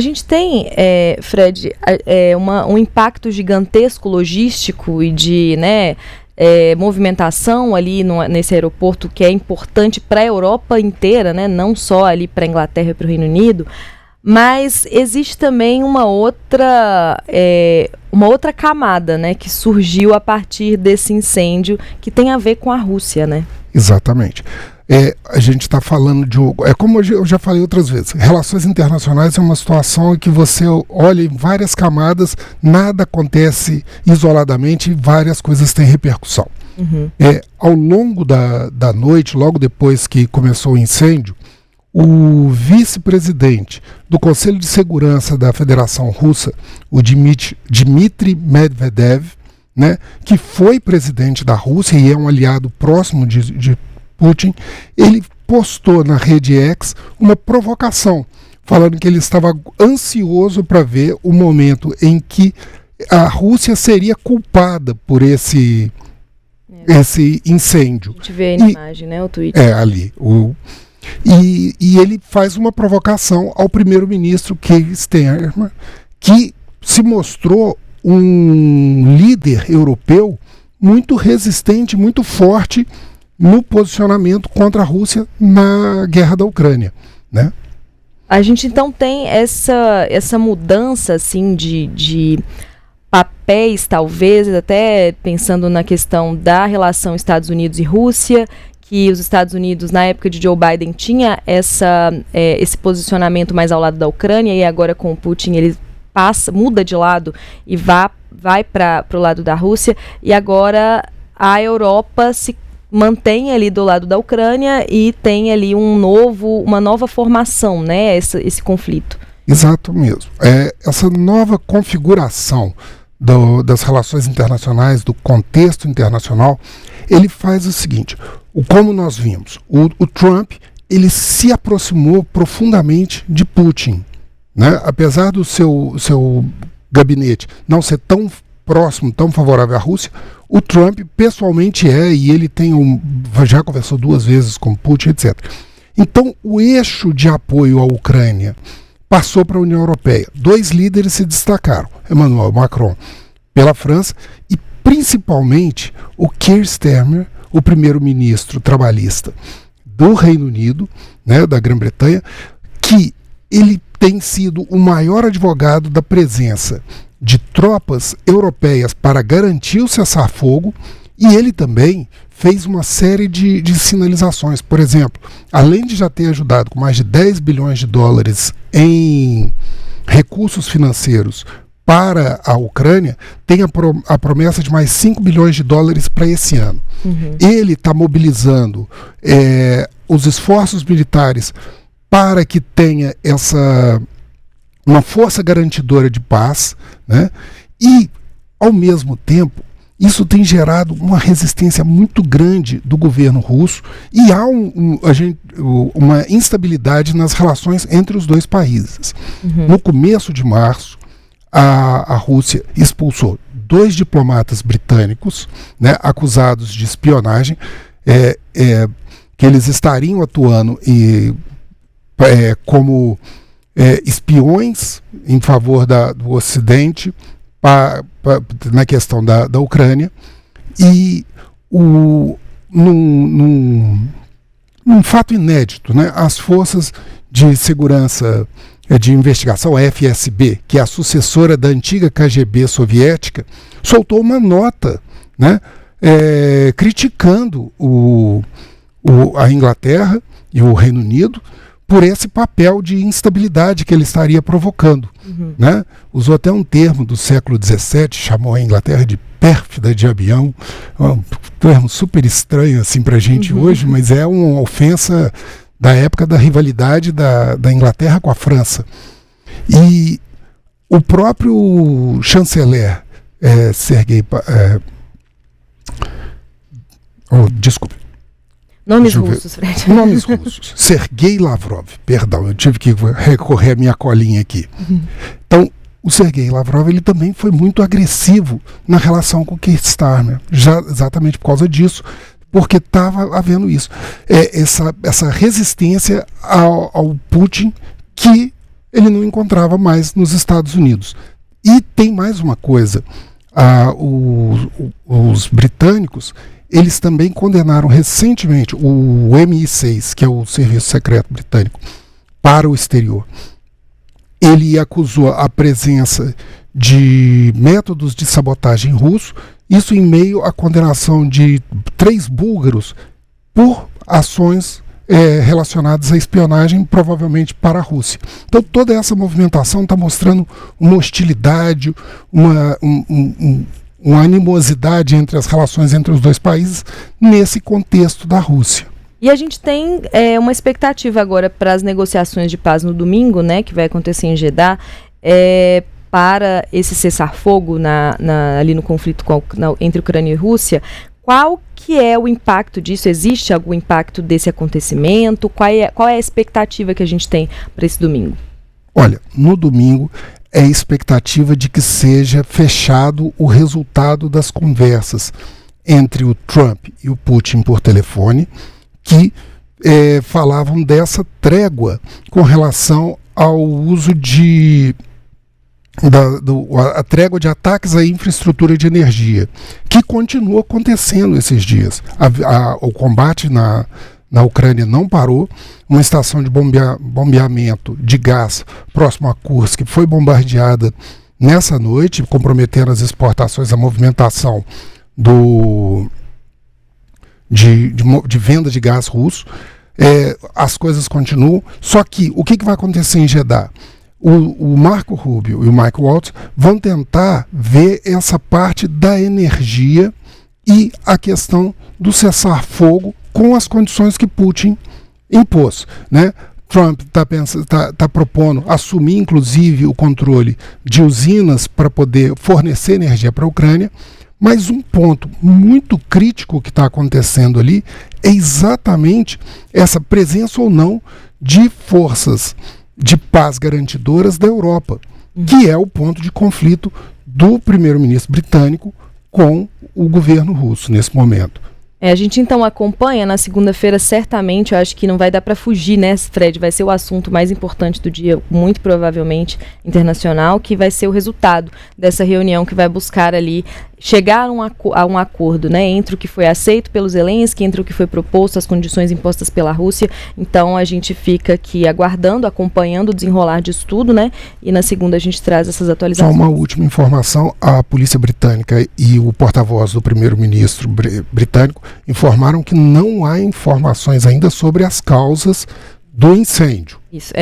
gente tem, Fred, um impacto gigantesco logístico e de, né, movimentação ali nesse aeroporto que é importante para a Europa inteira, né, não só ali para a Inglaterra e para o Reino Unido, mas existe também uma outra camada, né, que surgiu a partir desse incêndio que tem a ver com a Rússia, né? Exatamente. A gente está falando de... como eu já falei outras vezes, relações internacionais é uma situação em que você olha em várias camadas, nada acontece isoladamente e várias coisas têm repercussão. Uhum. Ao longo da noite, logo depois que começou o incêndio, o vice-presidente do Conselho de Segurança da Federação Russa, o Dmitry Medvedev, né, que foi presidente da Rússia e é um aliado próximo de Putin, ele postou na rede X uma provocação, falando que ele estava ansioso para ver o momento em que a Rússia seria culpada por esse incêndio. A gente vê aí na imagem, né, o tweet. Ali. E ele faz uma provocação ao primeiro-ministro Keir Starmer, que se mostrou um líder europeu muito resistente, muito forte no posicionamento contra a Rússia na guerra da Ucrânia, né? A gente então tem essa mudança assim de papéis, talvez, até pensando na questão da relação Estados Unidos e Rússia, que os Estados Unidos, na época de Joe Biden, tinha esse posicionamento mais ao lado da Ucrânia, e agora com o Putin ele muda de lado e vai para o lado da Rússia, e agora a Europa se mantém ali do lado da Ucrânia e tem ali uma nova formação, né, esse conflito. Exato mesmo. Essa nova configuração das relações internacionais, do contexto internacional, ele faz o seguinte: como nós vimos, o Trump ele se aproximou profundamente de Putin, né? Apesar do seu gabinete não ser tão próximo, tão favorável à Rússia, o Trump pessoalmente e ele já conversou 2 vezes com Putin, etc. Então, o eixo de apoio à Ucrânia passou para a União Europeia. 2 líderes se destacaram, Emmanuel Macron pela França e principalmente o Keir Starmer, o primeiro-ministro trabalhista do Reino Unido, né, da Grã-Bretanha, que ele tem sido o maior advogado da presença de tropas europeias para garantir o cessar-fogo, e ele também fez uma série de sinalizações. Por exemplo, além de já ter ajudado com mais de 10 bilhões de dólares em recursos financeiros para a Ucrânia, tem a promessa de mais 5 bilhões de dólares para esse ano. Uhum. Ele está mobilizando os esforços militares para que tenha uma força garantidora de paz, né? E, ao mesmo tempo, isso tem gerado uma resistência muito grande do governo russo e há uma instabilidade nas relações entre os 2 países. Uhum. No começo de março, a Rússia expulsou 2 diplomatas britânicos, né, acusados de espionagem, que eles estariam atuando como espiões em favor do Ocidente na questão da Ucrânia. E num fato inédito, né, as forças de segurança de investigação, a FSB, que é a sucessora da antiga KGB soviética, soltou uma nota, né, criticando a Inglaterra e o Reino Unido por esse papel de instabilidade que ele estaria provocando. Uhum. Né? Usou até um termo do século XVII, chamou a Inglaterra de pérfida de avião, um termo super estranho assim para a gente hoje, mas é uma ofensa da época da rivalidade da Inglaterra com a França. E o próprio chanceler Nomes russos, Fred. Nomes russos. Sergei Lavrov. Perdão, eu tive que recorrer à minha colinha aqui. Uhum. Então, o Sergei Lavrov ele também foi muito agressivo na relação com o Keir Starmer, exatamente por causa disso, porque estava havendo isso. Essa resistência ao Putin que ele não encontrava mais nos Estados Unidos. E tem mais uma coisa, os britânicos, eles também condenaram recentemente o MI6, que é o Serviço Secreto Britânico, para o exterior. Ele acusou a presença de métodos de sabotagem russo, isso em meio à condenação de 3 búlgaros por ações relacionadas à espionagem, provavelmente para a Rússia. Então toda essa movimentação está mostrando uma hostilidade, uma animosidade entre as relações entre os dois países nesse contexto da Rússia. E a gente tem uma expectativa agora para as negociações de paz no domingo, né, que vai acontecer em Jeddah, para esse cessar-fogo ali no conflito entre Ucrânia e Rússia. Qual que é o impacto disso? Existe algum impacto desse acontecimento? Qual é a expectativa que a gente tem para esse domingo? Olha, no domingo é a expectativa de que seja fechado o resultado das conversas entre o Trump e o Putin por telefone, que falavam dessa trégua com relação ao uso a trégua de ataques à infraestrutura de energia, que continua acontecendo esses dias. O combate na Ucrânia não parou. Uma estação de bombeamento de gás próximo a Kursk foi bombardeada nessa noite, comprometendo as exportações, a movimentação de venda de gás russo. As coisas continuam, só que o que vai acontecer em Jeddah? O Marco Rubio e o Mike Waltz vão tentar ver essa parte da energia e a questão do cessar-fogo com as condições que Putin impôs, né? Trump está propondo assumir, inclusive, o controle de usinas para poder fornecer energia para a Ucrânia, mas um ponto muito crítico que está acontecendo ali é exatamente essa presença ou não de forças de paz garantidoras da Europa, que é o ponto de conflito do primeiro-ministro britânico com o governo russo nesse momento. A gente então acompanha na segunda-feira, certamente, eu acho que não vai dar para fugir, né, Fred? Vai ser o assunto mais importante do dia, muito provavelmente internacional, que vai ser o resultado dessa reunião que vai buscar ali chegar a um acordo, né, entre o que foi aceito pelos Zelensky, entre o que foi proposto, as condições impostas pela Rússia. Então a gente fica aqui aguardando, acompanhando o desenrolar disso tudo, né, e na segunda a gente traz essas atualizações. Só uma última informação, a polícia britânica e o porta-voz do primeiro-ministro britânico informaram que não há informações ainda sobre as causas do incêndio. Isso,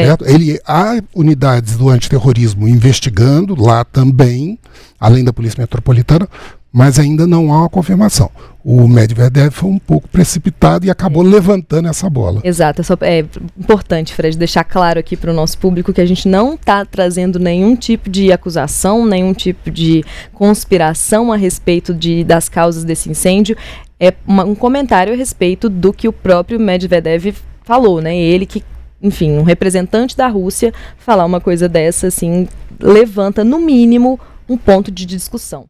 há unidades do antiterrorismo investigando lá também, além da Polícia Metropolitana, mas ainda não há uma confirmação. O Medvedev foi um pouco precipitado e acabou levantando essa bola. Exato, é importante, Fred, deixar claro aqui para o nosso público que a gente não está trazendo nenhum tipo de acusação, nenhum tipo de conspiração a respeito das causas desse incêndio. É um comentário a respeito do que o próprio Medvedev falou, né? Ele que, enfim, um representante da Rússia falar uma coisa dessa, assim, levanta, no mínimo, um ponto de discussão.